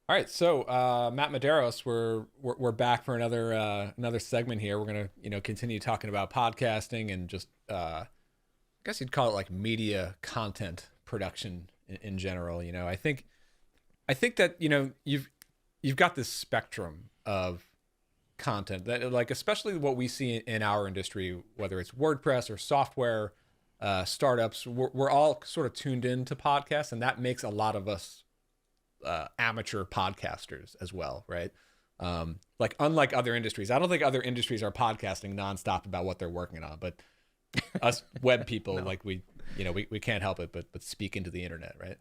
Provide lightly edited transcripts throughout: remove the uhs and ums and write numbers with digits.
All right, so Matt Medeiros, we're back for another segment here. We're gonna continue talking about podcasting and just I guess you'd call it like media content production in general. I think that you've got this spectrum of content that, like, especially what we see in our industry, whether it's WordPress or software startups, we're all sort of tuned into podcasts, and that makes a lot of us amateur podcasters as well, right? Like, unlike other industries, I don't think other industries are podcasting nonstop about what they're working on, but us web people, No. like we can't help it but speak into the internet, right?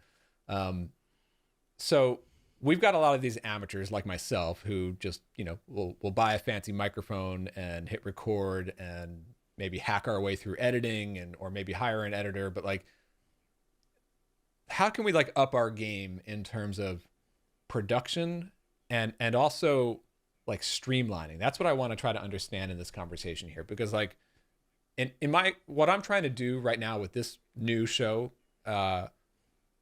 So we've got a lot of these amateurs like myself who just will buy a fancy microphone and hit record and maybe hack our way through editing or maybe hire an editor, but like, how can we like up our game in terms of production and also like streamlining? That's what I want to try to understand in this conversation here, because like in my what I'm trying to do right now with this new show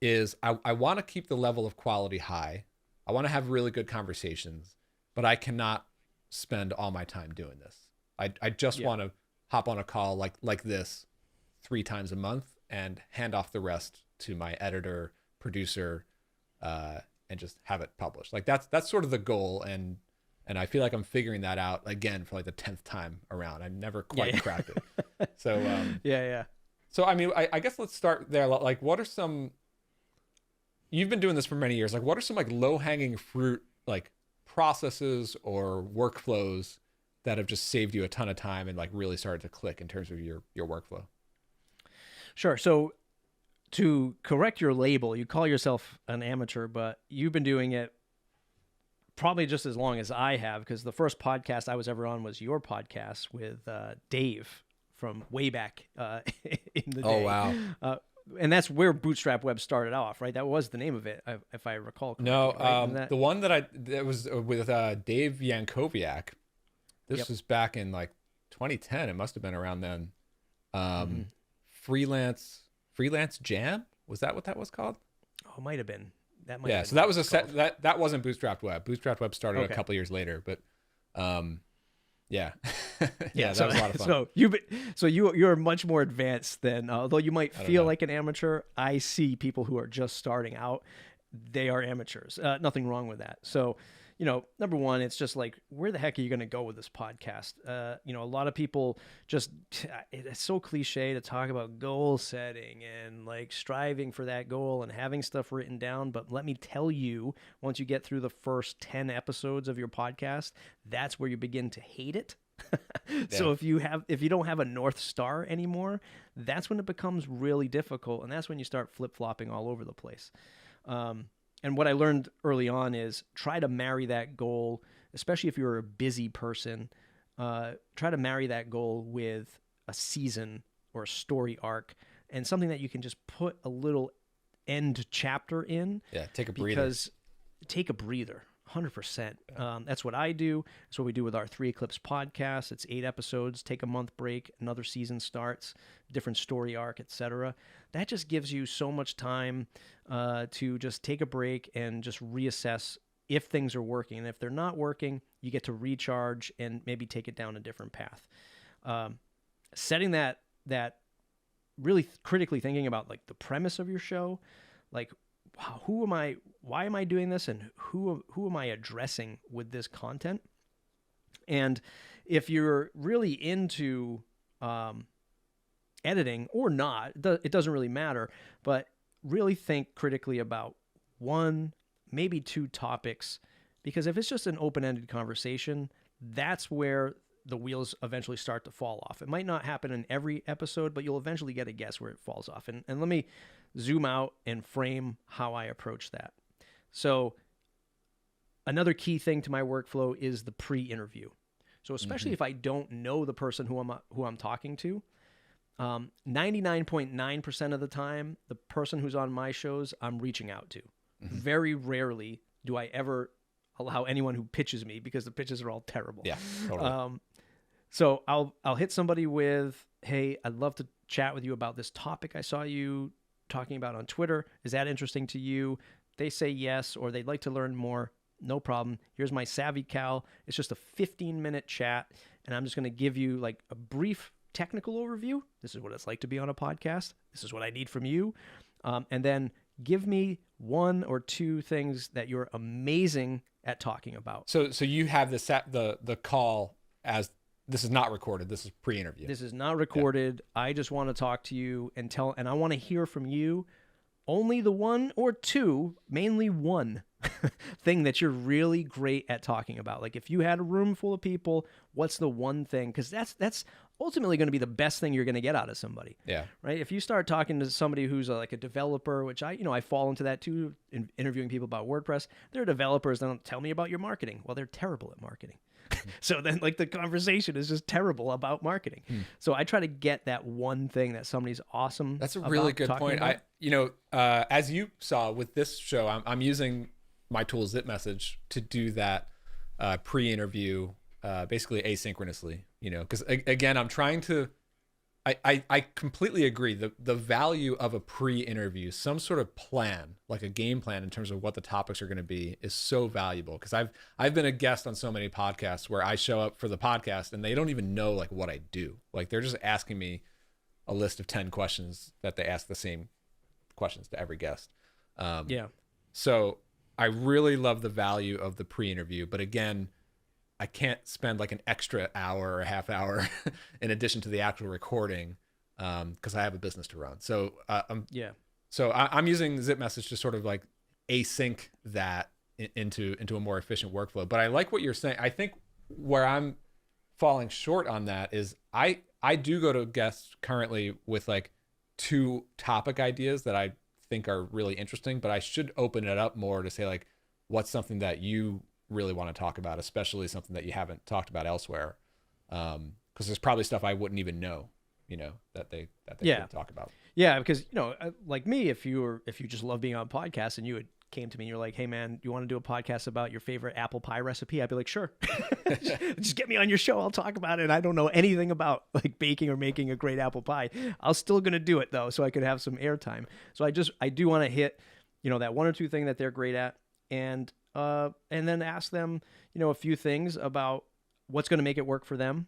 is I want to keep the level of quality high. I want to have really good conversations, but I cannot spend all my time doing this. I just want to hop on a call like this 3 times a month and hand off the rest to my editor, producer, and just have it published. Like that's sort of the goal, and I feel like I'm figuring that out again for like the 10th time around. I never quite cracked it. So Yeah. so I mean, I guess let's start there. Like, what are some? You've been doing this for many years. Like, what are some like low-hanging fruit like processes or workflows that have just saved you a ton of time and like really started to click in terms of your workflow? Sure. So to correct your label, you call yourself an amateur, but you've been doing it probably just as long as I have, because the first podcast I was ever on was your podcast with Dave from way back in the day. Oh wow. And that's where Bootstrap Web started off, right? That was the name of it, if I recall correctly. No, right? And the one that was with Dave Yankovic. This was back in like 2010. It must have been around then. Freelance Jam, was that what that was called? Oh, might have been. That might. Yeah. Have been So that what was a it's set called. that wasn't Bootstrap Web. Bootstrap Web started a Okay. couple years later, but yeah, Yeah, that was a lot of fun. So you're much more advanced than, although you might I don't feel know. like an amateur. I see people who are just starting out; they are amateurs. Nothing wrong with that. So, number one, it's just like, where the heck are you going to go with this podcast? A lot of people just, it's so cliche to talk about goal setting and like striving for that goal and having stuff written down. But let me tell you, once you get through the first 10 episodes of your podcast, that's where you begin to hate it. So if you don't have a North Star anymore, that's when it becomes really difficult, and that's when you start flip-flopping all over the place. And what I learned early on is try to marry that goal, especially if you're a busy person, try to marry that goal with a season or a story arc and something that you can just put a little end chapter in. Yeah, take a breather. Because take a breather. 100%. That's what I do. That's what we do with our 3 Eclipse podcast. It's 8 episodes. Take a month break. Another season starts. Different story arc, etc. That just gives you so much time to just take a break and just reassess if things are working. And if they're not working, you get to recharge and maybe take it down a different path. Setting that really critically thinking about like the premise of your show, like, wow, who am I? Why am I doing this? And who am I addressing with this content? And if you're really into editing or not, it doesn't really matter, but really think critically about 1, maybe 2 topics, because if it's just an open-ended conversation, that's where the wheels eventually start to fall off. It might not happen in every episode, but you'll eventually get a guess where it falls off. And let me zoom out and frame how I approach that. So another key thing to my workflow is the pre-interview. So especially if I don't know the person who I'm talking to, 99.9% of the time, the person who's on my shows, I'm reaching out to. Very rarely do I ever allow anyone who pitches me, because the pitches are all terrible. Yeah, totally. So I'll hit somebody with, hey, I'd love to chat with you about this topic I saw you talking about on Twitter. Is that interesting to you? They say yes, or they'd like to learn more. no problem. Here's my Savvy Cal. It's just a 15-minute chat, and I'm just going to give you like a brief technical overview. This is what it's like to be on a podcast. This is what I need from you. And then give me 1 or 2 things that you're amazing at talking about. So you have the call as this is not recorded. This is pre-interview. This is not recorded. Yeah. I just want to talk to you and I want to hear from you only the 1 or 2, mainly 1 thing that you're really great at talking about. Like if you had a room full of people, what's the one thing? Because that's ultimately going to be the best thing you're going to get out of somebody. Yeah. Right. If you start talking to somebody who's like a developer, which I fall into that too, interviewing people about WordPress, they're developers. They don't tell me about your marketing. Well, they're terrible at marketing. So then like the conversation is just terrible about marketing. So I try to get that one thing that somebody's awesome. That's a really good point. About. As you saw with this show, I'm using my tool ZipMessage to do that pre-interview, basically asynchronously, because again, I'm trying to, I completely agree. The value of a pre-interview, some sort of plan, like a game plan in terms of what the topics are going to be, is so valuable. Because I've been a guest on so many podcasts where I show up for the podcast and they don't even know like what I do. Like they're just asking me a list of 10 questions that they ask the same questions to every guest. So I really love the value of the pre-interview, but again, I can't spend like an extra hour or a half hour in addition to the actual recording because I have a business to run. So I'm using ZipMessage to sort of like async that into a more efficient workflow. But I like what you're saying. I think where I'm falling short on that is I do go to guests currently with like 2 topic ideas that I think are really interesting, but I should open it up more to say like, what's something that you really want to talk about, especially something that you haven't talked about elsewhere. Because there's probably stuff I wouldn't even know, that they could talk about. Yeah. Because, like me, if you just love being on podcasts and you came to me and you're like, hey man, you want to do a podcast about your favorite apple pie recipe? I'd be like, sure. Just get me on your show. I'll talk about it. I don't know anything about like baking or making a great apple pie. I'm still going to do it though, so I could have some airtime. So I do want to hit, that 1 or 2 thing that they're great at, and then ask them, a few things about what's going to make it work for them,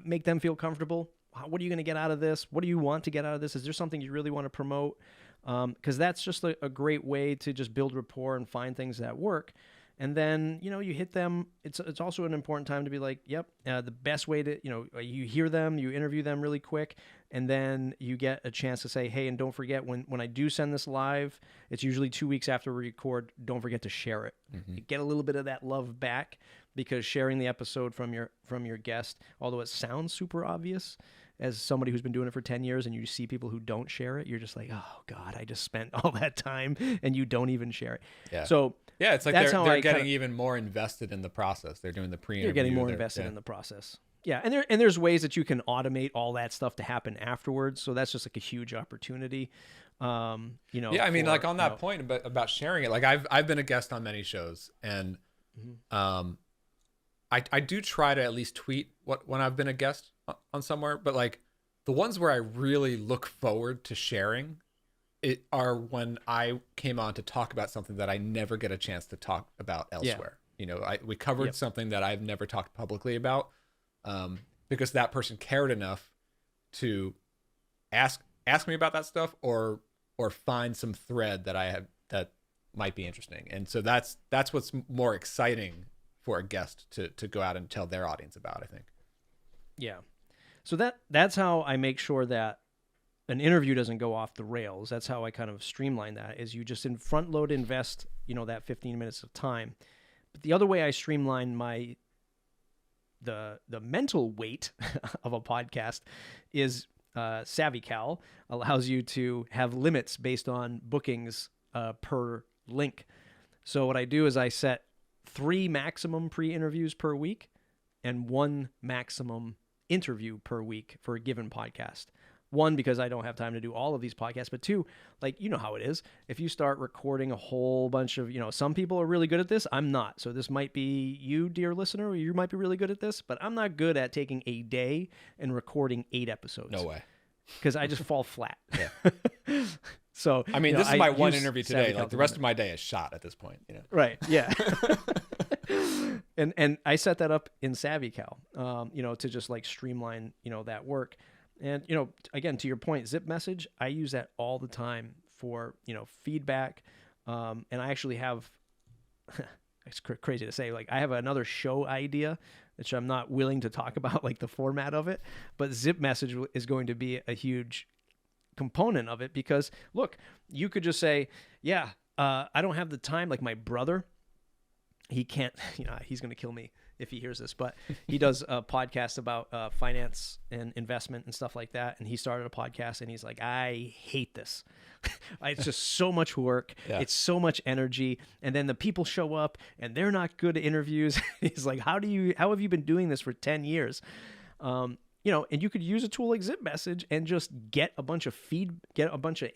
make them feel comfortable. What are you going to get out of this? What do you want to get out of this? Is there something you really want to promote? Because that's just a great way to just build rapport and find things that work. And then, you hit them. It's also an important time to be like, yep, the best way to, you hear them, you interview them really quick, and then you get a chance to say, hey, and don't forget when I do send this live, it's usually 2 weeks after we record, don't forget to share it. Mm-hmm. Get a little bit of that love back, because sharing the episode from your guest, although it sounds super obvious, as somebody who's been doing it for 10 years and you see people who don't share it, you're just like, oh God, I just spent all that time and you don't even share it. Yeah. So yeah, it's like they're getting even more invested in the process. They're doing the pre-interview. They're getting more invested in the process. Yeah. And there's ways that you can automate all that stuff to happen afterwards. So that's just like a huge opportunity. Yeah. I mean, like on that point about sharing it, like I've been a guest on many shows, and I do try to at least tweet when I've been a guest on somewhere, but like the ones where I really look forward to sharing it are when I came on to talk about something that I never get a chance to talk about elsewhere. Yeah. We covered something that I've never talked publicly about, because that person cared enough to ask me about that stuff or find some thread that I have that might be interesting. And so that's what's more exciting for a guest to go out and tell their audience about, I think. Yeah. So that's how I make sure that an interview doesn't go off the rails. That's how I kind of streamline that, is you just front load invest, that 15 minutes of time. But the other way I streamline the mental weight of a podcast is Savvy Cal allows you to have limits based on bookings per link. So what I do is I set 3 maximum pre-interviews per week and 1 maximum interview per week for a given podcast. 1, because I don't have time to do all of these podcasts, but 2, like, how it is. If you start recording a whole bunch of, some people are really good at this. I'm not. So this might be you, dear listener, or you might be really good at this, but I'm not good at taking a day and recording 8 episodes. No way. Because I just fall flat. Yeah. So I mean, you know, this is my I one use interview today. SavvyCal Like the to rest limit. of my day is shot at this point. Right. Yeah. and I set that up in SavvyCal, you know, to just like streamline, you know, that work. And, you know, again, to your point, zip message, I use that all the time for, you know, feedback. And I actually have, it's crazy to say, like I have another show idea, which I'm not willing to talk about, like the format of it, but zip message is going to be a huge component of it because look, you could just say, yeah, I don't have the time. Like my brother, he can't, you know, he's going to kill me if he hears this, but he does a podcast about finance and investment and stuff like that. And he started a podcast and he's like, I hate this. It's just so much work. Yeah. It's so much energy. And then the people show up and they're not good at interviews. He's like, how have you been doing this for 10 years? You know, and you could use a tool like Zip Message and just get a bunch of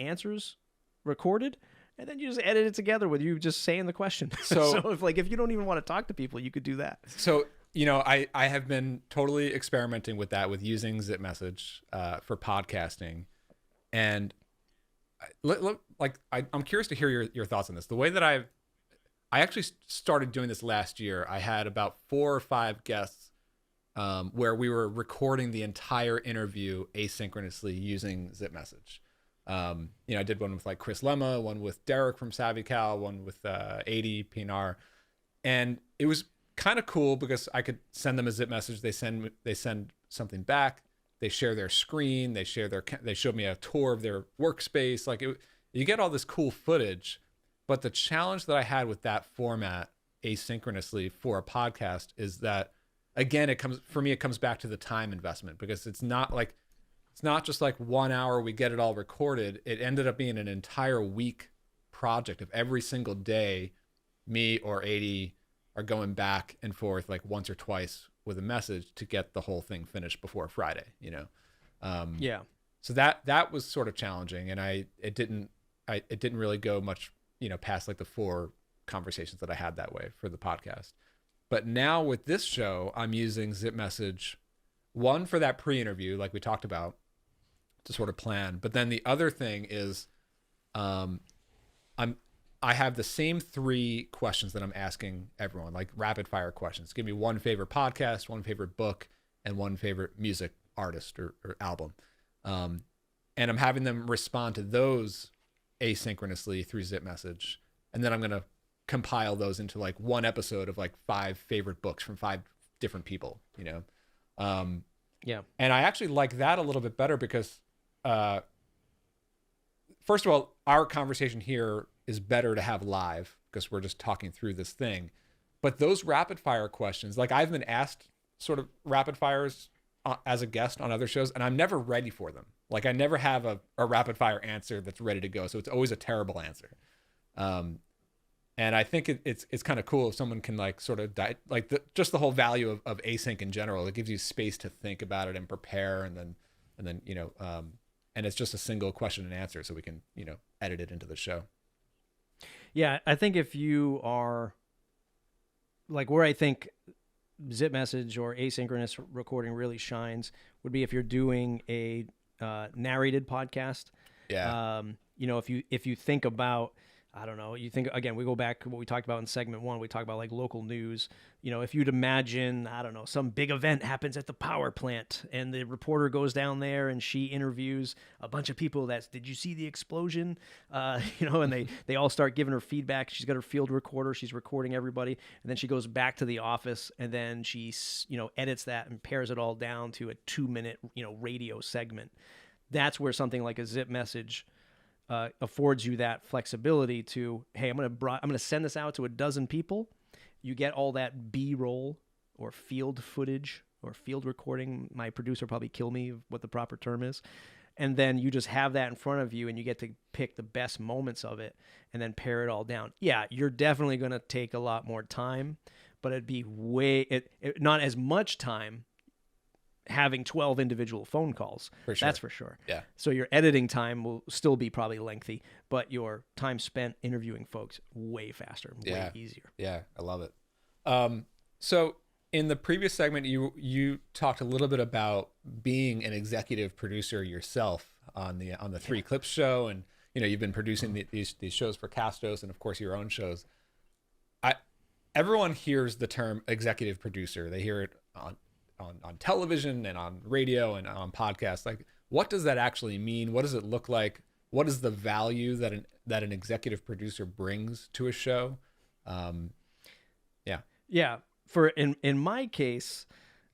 answers recorded, and then you just edit it together with you just saying the question. So if you don't even want to talk to people, you could do that. So, you know, I have been totally experimenting with that, with using Zip Message for podcasting. And I'm curious to hear your thoughts on this. The way that I actually started doing this last year, I had about 4 or 5 guests where we were recording the entire interview asynchronously using Zip Message. You know, I did one with like Chris Lemma, one with Derek from SavvyCal, one with 80 PNR, and it was kind of cool because I could send them a Zip message. They send something back. They share their screen. They showed me a tour of their workspace. Like you get all this cool footage, but the challenge that I had with that format asynchronously for a podcast is that, again, it comes back to the time investment, because it's not just like 1 hour, we get it all recorded. It ended up being an entire week project of every single day, me or 80 are going back and forth like once or twice with a message to get the whole thing finished before Friday, you know? Yeah. So that was sort of challenging, and it didn't really go much, you know, past like the 4 conversations that I had that way for the podcast. But now with this show, I'm using Zip Message, one for that pre-interview, like we talked about, to sort of plan. But then the other thing is, I have the same 3 questions that I'm asking everyone, like rapid fire questions. Give me one favorite podcast, one favorite book, and one favorite music artist or album. And I'm having them respond to those asynchronously through Zip Message. And then I'm going to compile those into like one episode of like 5 favorite books from 5 different people, you know? Yeah. And I actually like that a little bit better because, first of all, our conversation here is better to have live because we're just talking through this thing. But those rapid fire questions, like I've been asked sort of rapid fires as a guest on other shows, and I'm never ready for them. Like I never have a rapid fire answer that's ready to go. So it's always a terrible answer. And I think it's kind of cool if someone can like sort of just the whole value of async in general. It gives you space to think about it and prepare, and then you know, and it's just a single question and answer, so we can, you know, edit it into the show. Yeah, I think if you are like where I think Zip Message or asynchronous recording really shines would be if you're doing a narrated podcast. Yeah. You know, if you think about, I don't know, you think, again, we go back to what we talked about in segment 1, we talked about like local news. You know, if you'd imagine, I don't know, some big event happens at the power plant and the reporter goes down there and she interviews a bunch of people did you see the explosion? You know, and they all start giving her feedback. She's got her field recorder. She's recording everybody. And then she goes back to the office and then she, you know, edits that and pares it all down to a 2-minute, you know, radio segment. That's where something like a Zip Message affords you that flexibility to, hey, I'm gonna send this out to a dozen people. You get all that B-roll or field footage or field recording. My producer will probably kill me what the proper term is. And then you just have that in front of you and you get to pick the best moments of it and then pare it all down. Yeah, you're definitely going to take a lot more time, but it'd be not as much time having 12 individual phone calls. For sure. That's for sure. Yeah. So your editing time will still be probably lengthy, but your time spent interviewing folks way faster, way easier. Yeah, I love it. So in the previous segment, you talked a little bit about being an executive producer yourself on the 3 Clips show, and you've been producing these shows for Castos and of course your own shows. Everyone hears the term executive producer. They hear it on television and on radio and on podcasts. Like, what does that actually mean? What does it look like? What is the value that an executive producer brings to a show? Yeah. For in my case,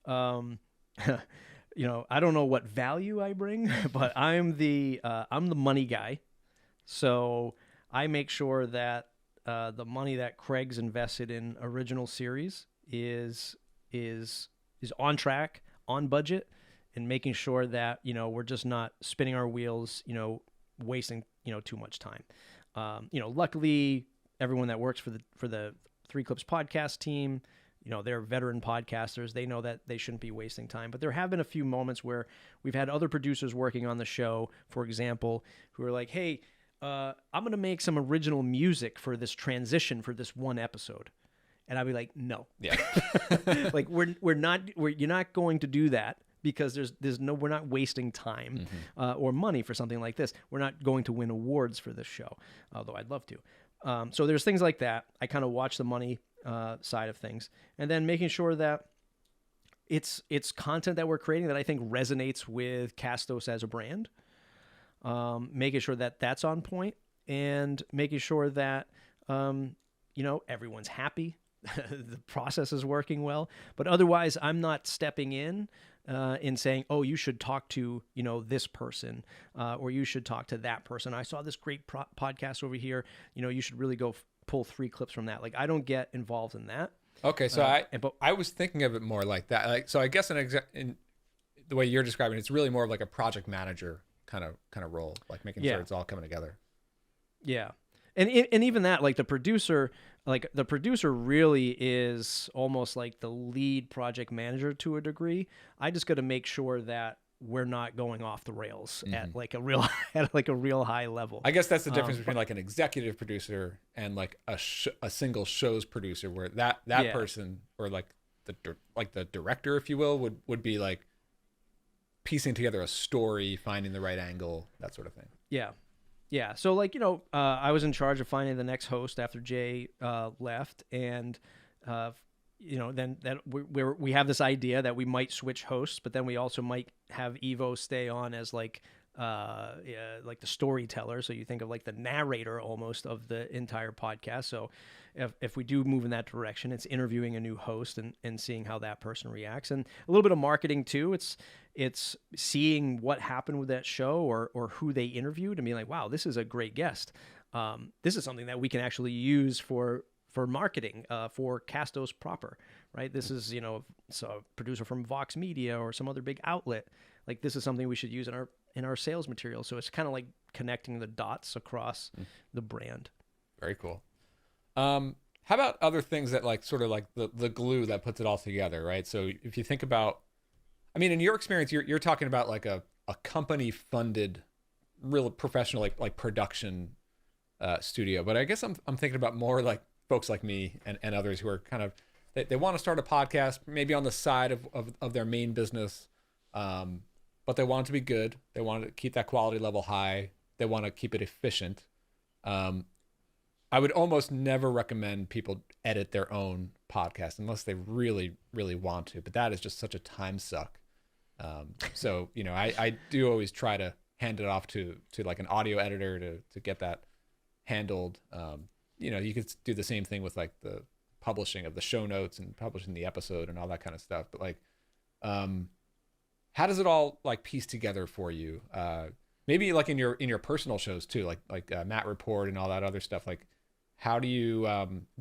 I don't know what value I bring, but I'm the money guy. So I make sure that the money that Craig's invested in original series is on track, on budget, and making sure that we're just not spinning our wheels, wasting too much time. Luckily, everyone that works for the Three Clips podcast team, they're veteran podcasters. They know that they shouldn't be wasting time. But there have been a few moments where we've had other producers working on the show, for example, who are like, "Hey, I'm going to make some original music for this transition for this one episode." And I'd be like, "No." Yeah. Like you're not going to do that because we're not wasting time or money for something like this. We're not going to win awards for this show, although I'd love to. So there's things like that. I kind of watch the money side of things, and then making sure that it's content that we're creating that I think resonates with Castos as a brand. Making sure that that's on point, and making sure that everyone's happy, the process is working well. But otherwise, I'm not stepping in saying, "Oh, you should talk to this person, or you should talk to that person. I saw this great podcast over here. You should really go pull 3 clips from that." Like, I don't get involved in that. Okay, so I was thinking of it more like that. Like, so I guess in the way you're describing it, it's really more of like a project manager kind of role, like making sure it's all coming together. Yeah. And even that, like the producer really is almost like the lead project manager to a degree. I just got to make sure that we're not going off the rails at like a real high level. I guess that's the difference between like an executive producer and like a single show's producer, where that person, or like the director, if you will, would be like piecing together a story, finding the right angle, that sort of thing. Yeah. So like, I was in charge of finding the next host after Jay left, and then that we have this idea that we might switch hosts, but then we also might have Evo stay on as like the storyteller. So you think of like the narrator almost of the entire podcast. So if we do move in that direction, it's interviewing a new host and seeing how that person reacts, and a little bit of marketing too. It's seeing what happened with that show or who they interviewed and being like, wow, this is a great guest. This is something that we can actually use for marketing for Castos proper, right? This is, so a producer from Vox Media or some other big outlet. Like, this is something we should use in our sales material. So it's kind of like connecting the dots across the brand. Very cool. How about other things that like sort of like the glue that puts it all together, right? So if you think about, I mean, in your experience, you're talking about like a company funded, real professional like production studio. But I guess I'm thinking about more like folks like me and others who are kind of, they want to start a podcast maybe on the side of their main business, but they want it to be good. They want to keep that quality level high. They want to keep it efficient. I would almost never recommend people edit their own podcast unless they really, really want to, but that is just such a time suck. So, I do always try to hand it off to like an audio editor to get that handled. You could do the same thing with like the publishing of the show notes and publishing the episode and all that kind of stuff. But like, how does it all like piece together for you? Maybe like in your personal shows too, like Matt Report and all that other stuff. Like, how do you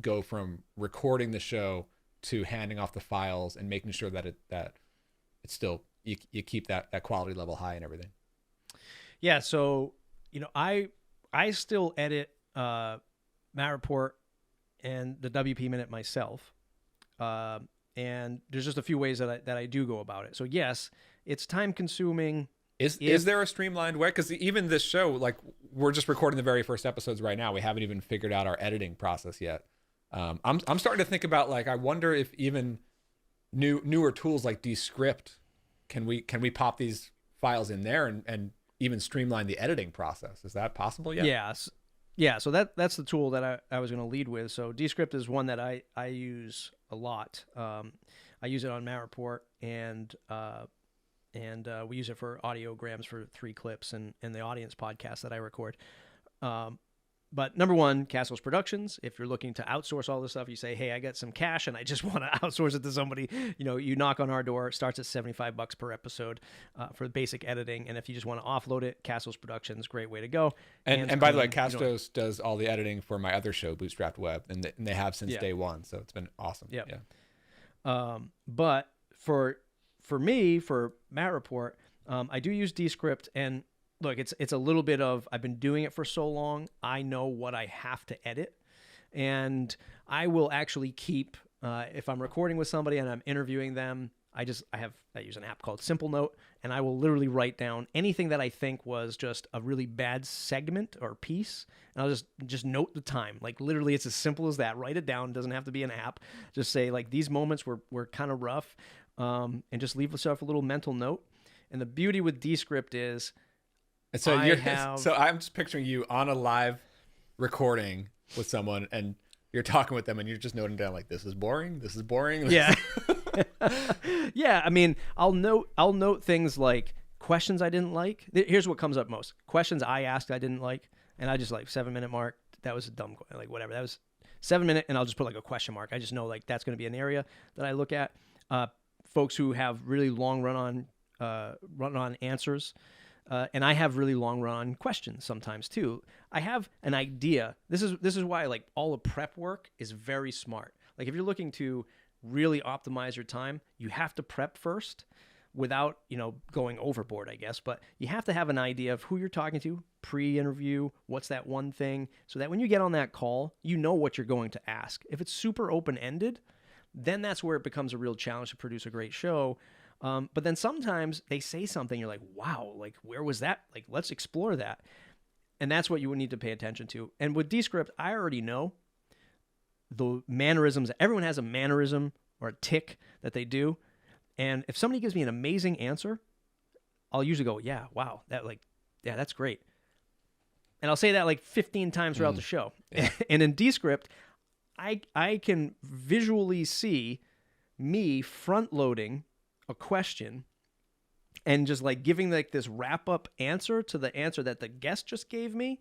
go from recording the show to handing off the files and making sure that it's still, you keep that quality level high and everything? Yeah. So, I still edit Matt Report and the WP Minute myself. And there's just a few ways that I do go about it. So yes, it's time consuming. Is there a streamlined way? Because even this show, like, we're just recording the very first episodes right now. We haven't even figured out our editing process yet. I'm starting to think about, like, I wonder if even newer tools like Descript, can we pop these files in there and even streamline the editing process. Is that possible yet? Yes. Yeah, so that's the tool that I was going to lead with. So Descript is one that I use a lot. I use it on Matt Report, and we use it for audiograms for 3 clips and the audience podcast that I record. But number one, Castos Productions. If you're looking to outsource all this stuff, you say, hey, I got some cash and I just want to outsource it to somebody. You knock on our door. It starts at $75 per episode for basic editing. And if you just want to offload it, Castos Productions, great way to go. And by the way, Castos does all the editing for my other show, Bootstrapped Web, and they have since day one. So it's been awesome. Yep. Yeah. But for me, for Matt Report, I do use Descript, and look, it's a little bit of, I've been doing it for so long, I know what I have to edit, and I will actually keep, if I'm recording with somebody and I'm interviewing them, I use an app called Simple Note, and I will literally write down anything that I think was just a really bad segment or piece, and I'll just note the time. Like literally, it's as simple as that. Write it down. It doesn't have to be an app. Just say like these moments were kind of rough, and just leave yourself a little mental note. And the beauty with Descript is, so I'm just picturing you on a live recording with someone, and you're talking with them, and you're just noting down like, this is boring. This is boring. Yeah. Yeah, I mean, I'll note things like questions I didn't like. Here's what comes up most: questions I asked I didn't like, and I just like 7-minute mark. That was a dumb, like whatever. That was 7 minute, and I'll just put like a question mark. I just know like that's going to be an area that I look at. Folks who have really long run on answers, and I have really long run on questions sometimes too. I have an idea. This is why like all the prep work is very smart. Like if you're looking to really optimize your time, you have to prep first without, going overboard, I guess. But you have to have an idea of who you're talking to, pre-interview, what's that one thing, so that when you get on that call, you know what you're going to ask. If it's super open-ended, then that's where it becomes a real challenge to produce a great show. But then sometimes they say something, you're like, wow, like where was that? Like, let's explore that. And that's what you would need to pay attention to. And with Descript, I already know the mannerisms. Everyone has a mannerism or a tick that they do. And if somebody gives me an amazing answer, I'll usually go, yeah, wow, that's great. And I'll say that like 15 times throughout the show. Yeah. And in Descript, I can visually see me front loading a question and just like giving like this wrap up answer to the answer that the guest just gave me.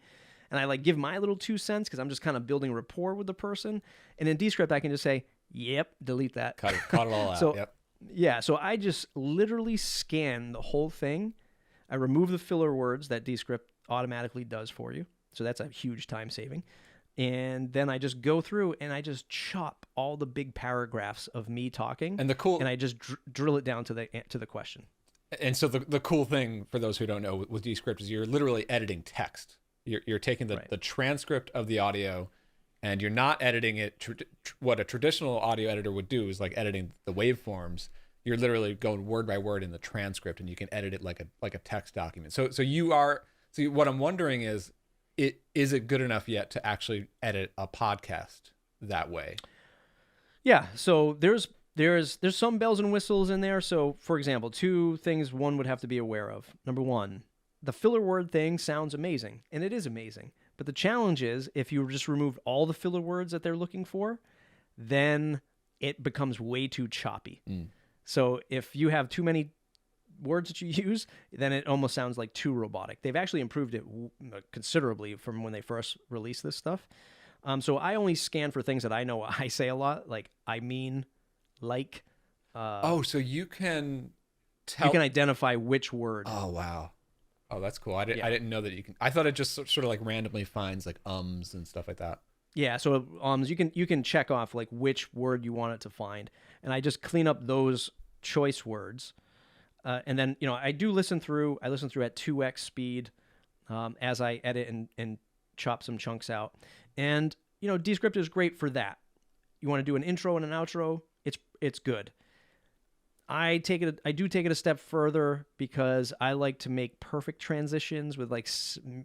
And I like give my little 2 cents because I'm just kind of building rapport with the person. And in Descript, I can just say, yep, delete that. Cut it all out. So, yep. Yeah, so I just literally scan the whole thing. I remove the filler words that Descript automatically does for you. So that's a huge time saving. And then I just go through and I just chop all the big paragraphs of me talking. And I just drill it down to the question. And so the cool thing for those who don't know with Descript is you're literally editing text. You're taking the transcript of the audio, and you're not editing it. What a traditional audio editor would do is like editing the waveforms. You're literally going word by word in the transcript, and you can edit it like a text document. So what I'm wondering is it good enough yet to actually edit a podcast that way? Yeah. So there's some bells and whistles in there. So for example, 2 things one would have to be aware of. Number one, the filler word thing sounds amazing, and it is amazing. But the challenge is if you just remove all the filler words that they're looking for, then it becomes way too choppy. So if you have too many words that you use, then it almost sounds like too robotic. They've actually improved it considerably from when they first released this stuff. So I only scan for things that I know I say a lot, like I mean, like. So you can tell. You can identify which word. Oh, wow. Oh, that's cool. I didn't know that you can. I thought it just sort of like randomly finds like ums and stuff like that. Yeah, so you can check off like which word you want it to find, and I just clean up those choice words, and then I do listen through. I listen through at 2x speed as I edit and chop some chunks out, and Descript is great for that. You want to do an intro and an outro, it's good. I do take it a step further because I like to make perfect transitions with like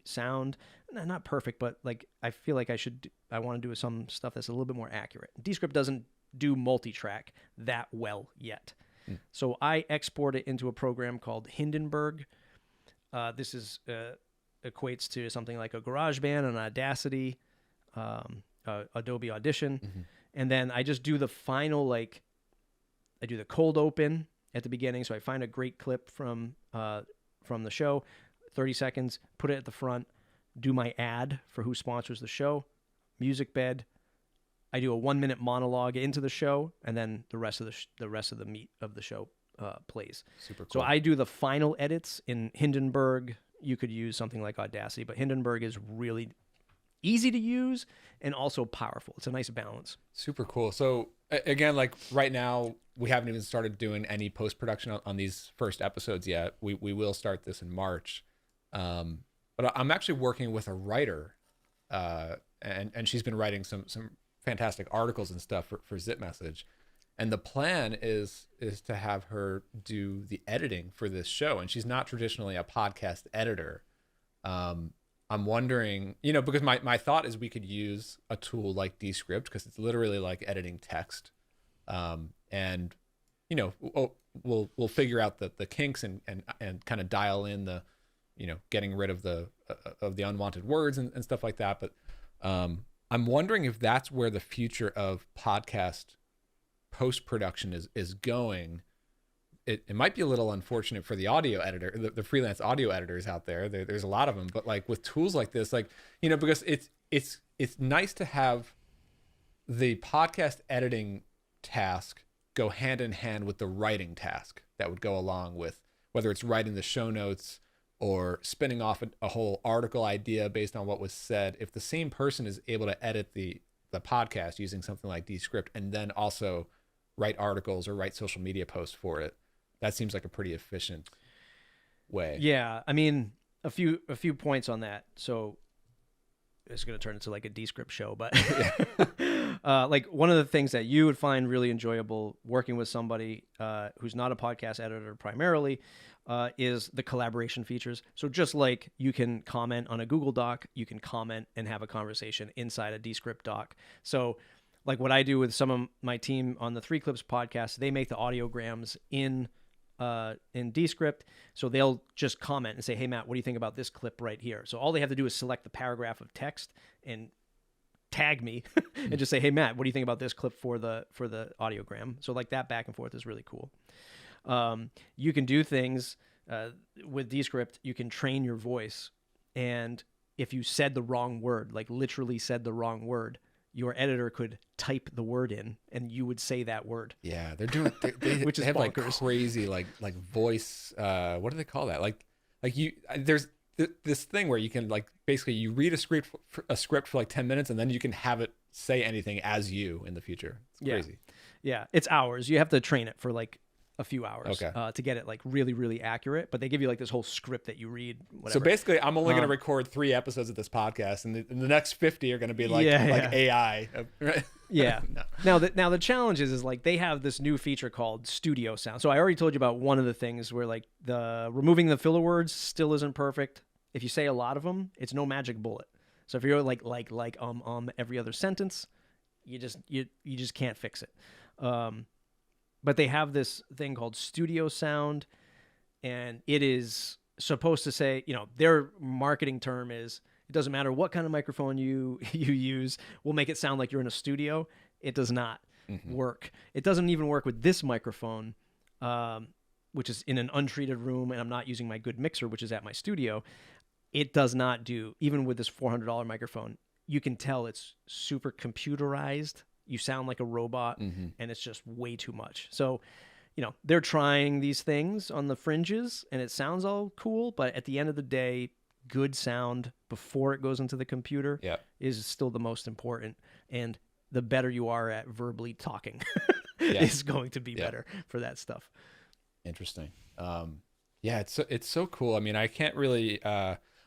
sound, not perfect, but like I feel like I want to do some stuff that's a little bit more accurate. Descript doesn't do multi-track that well yet. So I export it into a program called Hindenburg. This is equates to something like a GarageBand, an Audacity, Adobe Audition. Mm-hmm. And then I just do the final, like, I do the cold open at the beginning. So I find a great clip from the show, 30 seconds, put it at the front, do my ad for who sponsors the show, music bed. I do a 1-minute monologue into the show, and then the rest of the meat of the show plays. Super cool. So I do the final edits in Hindenburg. You could use something like Audacity, but Hindenburg is really easy to use and also powerful. It's a nice balance. Super cool. So again, like right now, we haven't even started doing any post-production on these first episodes yet. We will start this in March. But I'm actually working with a writer, and she's been writing some fantastic articles and stuff for Zip Message. And the plan is to have her do the editing for this show. And she's not traditionally a podcast editor. I'm wondering, because my thought is we could use a tool like Descript, because it's literally like editing text. And we'll figure out the kinks and kind of dial in the, getting rid of the unwanted words and stuff like that. But I'm wondering if that's where the future of podcast post-production is going. It might be a little unfortunate for the audio editor, the freelance audio editors out there. There's a lot of them, but like with tools like this, like, because it's nice to have the podcast editing task go hand in hand with the writing task that would go along with, whether it's writing the show notes or spinning off a whole article idea based on what was said. If the same person is able to edit the podcast using something like Descript and then also write articles or write social media posts for it, that seems like a pretty efficient way. Yeah, I mean, a few points on that. So it's going to turn into like a Descript show, but like one of the things that you would find really enjoyable working with somebody who's not a podcast editor primarily is the collaboration features. So just like you can comment on a Google Doc, you can comment and have a conversation inside a Descript doc. So like what I do with some of my team on the 3 Clips podcast, they make the audiograms in Descript. So they'll just comment and say, hey, Matt, what do you think about this clip right here? So all they have to do is select the paragraph of text and tag me and just say, hey, Matt, what do you think about this clip for the audiogram? So like that back and forth is really cool. You can do things with Descript. You can train your voice. And if you said the wrong word, like literally said the wrong word, your editor could type the word in and you would say that word. Yeah, they're doing which they is have bonkers. like crazy like voice what do they call that? Like you there's this thing where you can like basically you read a script for like 10 minutes and then you can have it say anything as you in the future. It's crazy. Yeah, it's hours. You have to train it for like a few hours to get it like really, really accurate. But they give you like this whole script that you read. Whatever. So basically, I'm only going to record 3 episodes of this podcast, and the next 50 are going to be like AI. Right? Yeah. No. Now the challenge is like they have this new feature called Studio Sound. So I already told you about one of the things where like the removing the filler words still isn't perfect. If you say a lot of them, it's no magic bullet. So if you're like every other sentence, you just can't fix it. But they have this thing called Studio Sound, and it is supposed to say, their marketing term is, it doesn't matter what kind of microphone you use, we'll make it sound like you're in a studio. It does not work. It doesn't even work with this microphone, which is in an untreated room, and I'm not using my good mixer, which is at my studio. It does not do, even with this $400 microphone, you can tell it's super computerized. You sound like a robot, and it's just way too much. So, they're trying these things on the fringes, and it sounds all cool, but at the end of the day, good sound before it goes into the computer is still the most important. And the better you are at verbally talking is going to be better for that stuff. Interesting. It's so cool. I mean, I can't really...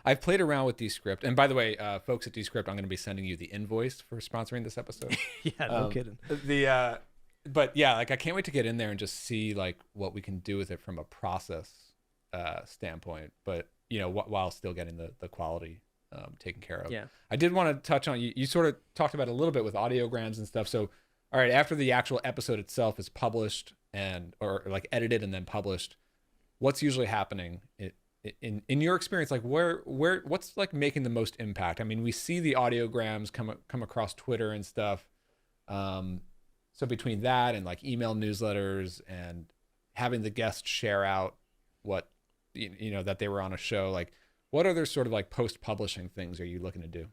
I've played around with Descript, and by the way, folks at Descript, I'm going to be sending you the invoice for sponsoring this episode. No kidding. But yeah, like I can't wait to get in there and just see like what we can do with it from a process standpoint. But while still getting the quality taken care of. Yeah. I did want to touch on you sort of talked about it a little bit with audiograms and stuff. So, all right, after the actual episode itself is published or like edited and then published, what's usually happening in your experience, like what's like making the most impact? I mean, we see the audiograms come across Twitter and stuff. So between that and like email newsletters and having the guests share out what that they were on a show, like what other sort of like post-publishing things are you looking to do?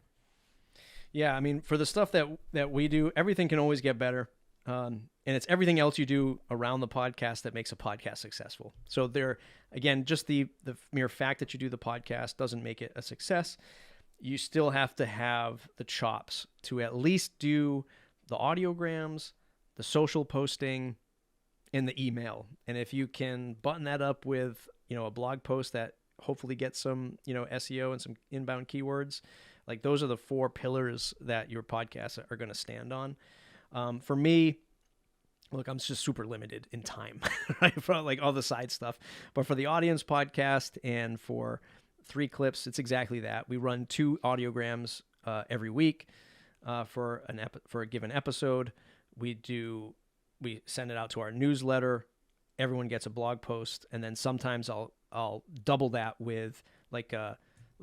Yeah, I mean, for the stuff that we do, everything can always get better. And it's everything else you do around the podcast that makes a podcast successful. So again, just the mere fact that you do the podcast doesn't make it a success. You still have to have the chops to at least do the audiograms, the social posting, and the email. And if you can button that up with, a blog post that hopefully gets some, SEO and some inbound keywords, like those are the 4 pillars that your podcasts are going to stand on. For me, look, I'm just super limited in time, right? For like all the side stuff. But for the audience podcast and for 3 clips, it's exactly that. We run 2 audiograms every week for a given episode. We send it out to our newsletter. Everyone gets a blog post, and then sometimes I'll double that with like a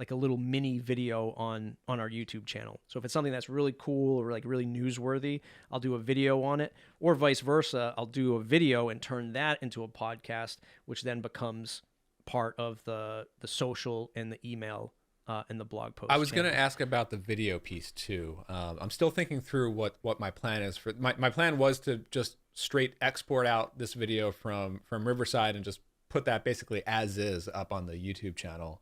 little mini video on our YouTube channel. So if it's something that's really cool or like really newsworthy, I'll do a video on it, or vice versa. I'll do a video and turn that into a podcast, which then becomes part of the social and the email and the blog post. I was going to ask about the video piece too. I'm still thinking through what my plan is for my plan was to just straight export out this video from Riverside and just put that basically as is up on the YouTube channel.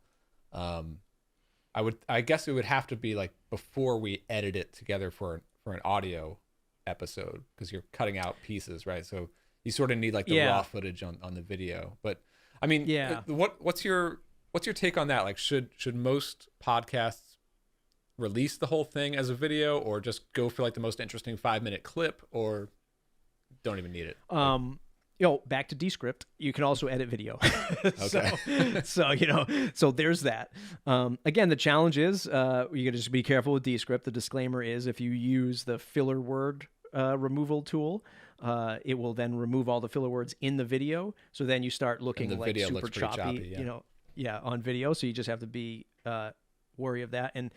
I guess it would have to be like before we edit it together for an audio episode, because you're cutting out pieces, right? So you sort of need like the raw footage on the video. But I mean, what's your take on that? Like, should most podcasts release the whole thing as a video, or just go for like the most interesting 5-minute clip, or don't even need it? Back to Descript, you can also edit video. Okay. So there's that. Again, the challenge is you gotta just be careful with Descript. The disclaimer is if you use the filler word removal tool, it will then remove all the filler words in the video. So then you start looking like super choppy, on video. So you just have to be wary of that. And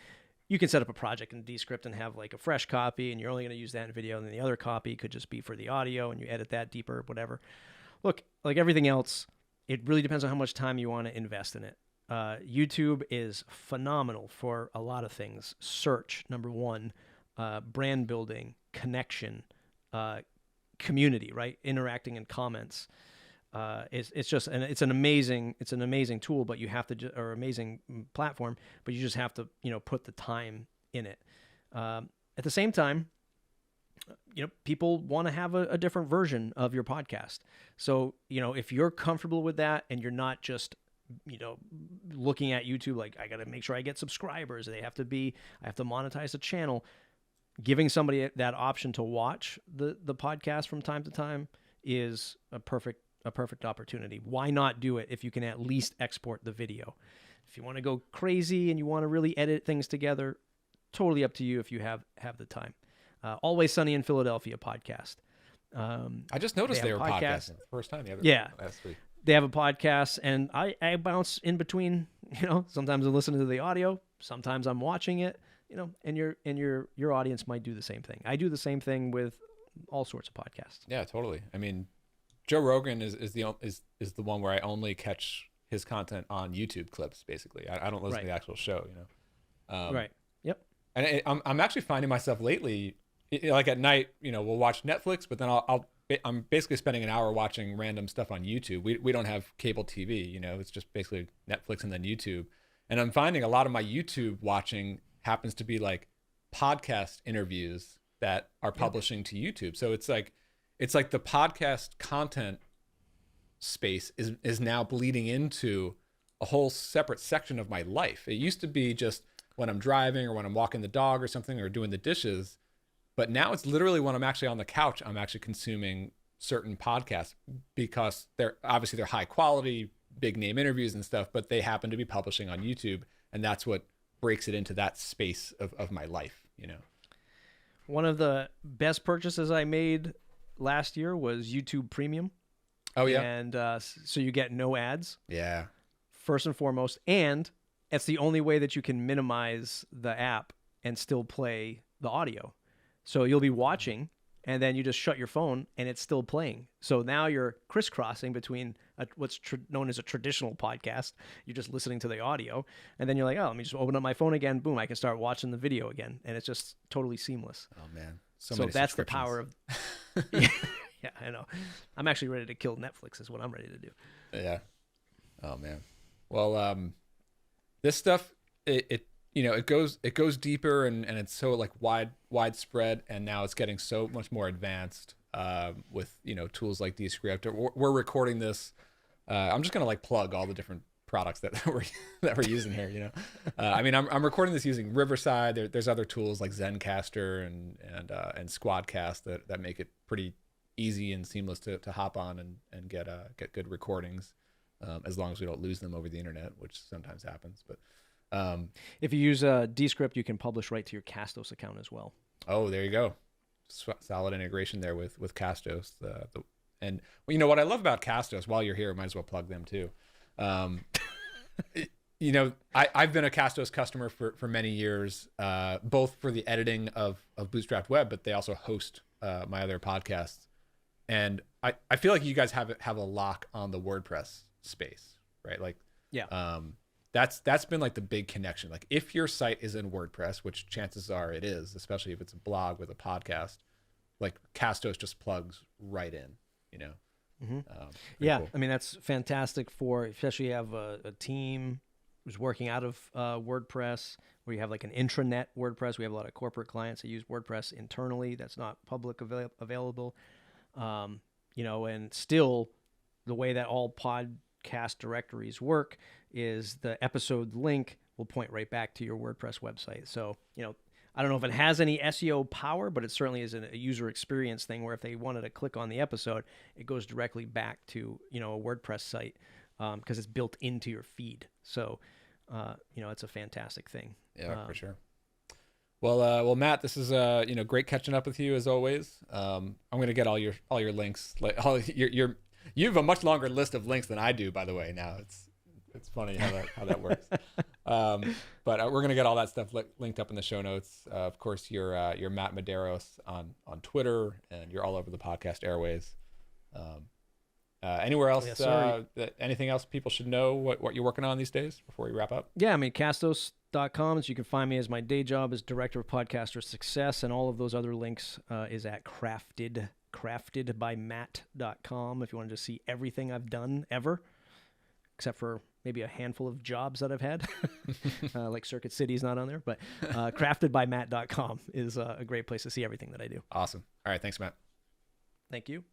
you can set up a project in Descript and have like a fresh copy, and you're only going to use that in video, and then the other copy could just be for the audio, and you edit that deeper, whatever. Look, like everything else, it really depends on how much time you want to invest in it. YouTube is phenomenal for a lot of things. Search, number 1, brand building, connection, community, right? Interacting in comments. It's an amazing tool, but you have to, or amazing platform, but you just have to, put the time in it. At the same time, people want to have a different version of your podcast. So, if you're comfortable with that and you're not just, looking at YouTube, like I got to make sure I get subscribers. I have to monetize the channel. Giving somebody that option to watch the podcast from time to time is a perfect opportunity. Why not do it if you can at least export the video? If you want to go crazy and you want to really edit things together, totally up to you if you have the time. Always Sunny in Philadelphia podcast. I just noticed they were podcasting the first time. Last week. They have a podcast, and I bounce in between. Sometimes I'm listening to the audio, sometimes I'm watching it. And your audience might do the same thing. I do the same thing with all sorts of podcasts. Yeah, totally. I mean, Joe Rogan is the one where I only catch his content on YouTube clips. Basically, I don't listen to the actual show. Right. Yep. And I'm actually finding myself lately, like at night, we'll watch Netflix, but then I'm basically spending an hour watching random stuff on YouTube. We don't have cable TV. It's just basically Netflix and then YouTube. And I'm finding a lot of my YouTube watching happens to be like podcast interviews that are publishing to YouTube. So it's like the podcast content space is now bleeding into a whole separate section of my life. It used to be just when I'm driving or when I'm walking the dog or something or doing the dishes, but now it's literally when I'm actually on the couch, I'm actually consuming certain podcasts because they're high quality, big name interviews and stuff, but they happen to be publishing on YouTube, and that's what breaks it into that space of my life. One of the best purchases I made last year was YouTube Premium. Oh yeah. And so you get no ads. Yeah. first and foremost, and it's the only way that you can minimize the app and still play the audio. So you'll be watching, and then you just shut your phone, and it's still playing. So now you're crisscrossing between what's known as a traditional podcast. You're just listening to the audio, and then you're like, oh, let me just open up my phone again. Boom, I can start watching the video again, and it's just totally seamless. Oh man, so that's the power of. Yeah, I know. I'm actually ready to kill Netflix. Is what I'm ready to do. Yeah. Oh man. Well, this stuff it goes deeper and it's so like widespread, and now it's getting so much more advanced with tools like Descript. We're recording this. I'm just gonna like plug all the different products that we're using here. I mean, I'm recording this using Riverside. There's other tools like Zencaster and Squadcast that make it pretty easy and seamless to hop on and get good recordings, as long as we don't lose them over the internet, which sometimes happens. But if you use Descript, you can publish right to your Castos account as well. Oh, there you go. Solid integration there with Castos. And what I love about Castos, while you're here, might as well plug them too. I've been a Castos customer for many years, both for the editing of Bootstrapped Web, but they also host my other podcasts. And I feel like you guys have a lock on the WordPress space, right? Like, yeah. That's been like the big connection. Like if your site is in WordPress, which chances are it is, especially if it's a blog with a podcast, like Castos just plugs right in, Mm-hmm. Yeah. Cool. I mean, that's fantastic especially you have a team who's working out of WordPress, where you have like an intranet WordPress. We have a lot of corporate clients that use WordPress internally. That's not public available. And still the way that all podcast directories work is the episode link will point right back to your WordPress website. So, I don't know if it has any SEO power, but it certainly is a user experience thing where if they wanted to click on the episode, it goes directly back to, a WordPress site, because it's built into your feed. So, it's a fantastic thing. Yeah, for sure. Well, Matt, this is great catching up with you as always. I'm gonna get all your links. Like you have a much longer list of links than I do, by the way. Now it's funny how that works. But we're gonna get all that stuff linked up in the show notes. Of course, you're Matt Medeiros on Twitter, and you're all over the podcast airways. Anywhere else? Yes, anything else people should know what you're working on these days before we wrap up? Yeah, I mean, Castos.com, so you can find me as my day job as Director of Podcaster Success, and all of those other links is at craftedbymatt.com if you wanted to see everything I've done ever, except for maybe a handful of jobs that I've had, like Circuit City's not on there, but craftedbymatt.com is a great place to see everything that I do. Awesome. All right, thanks, Matt. Thank you.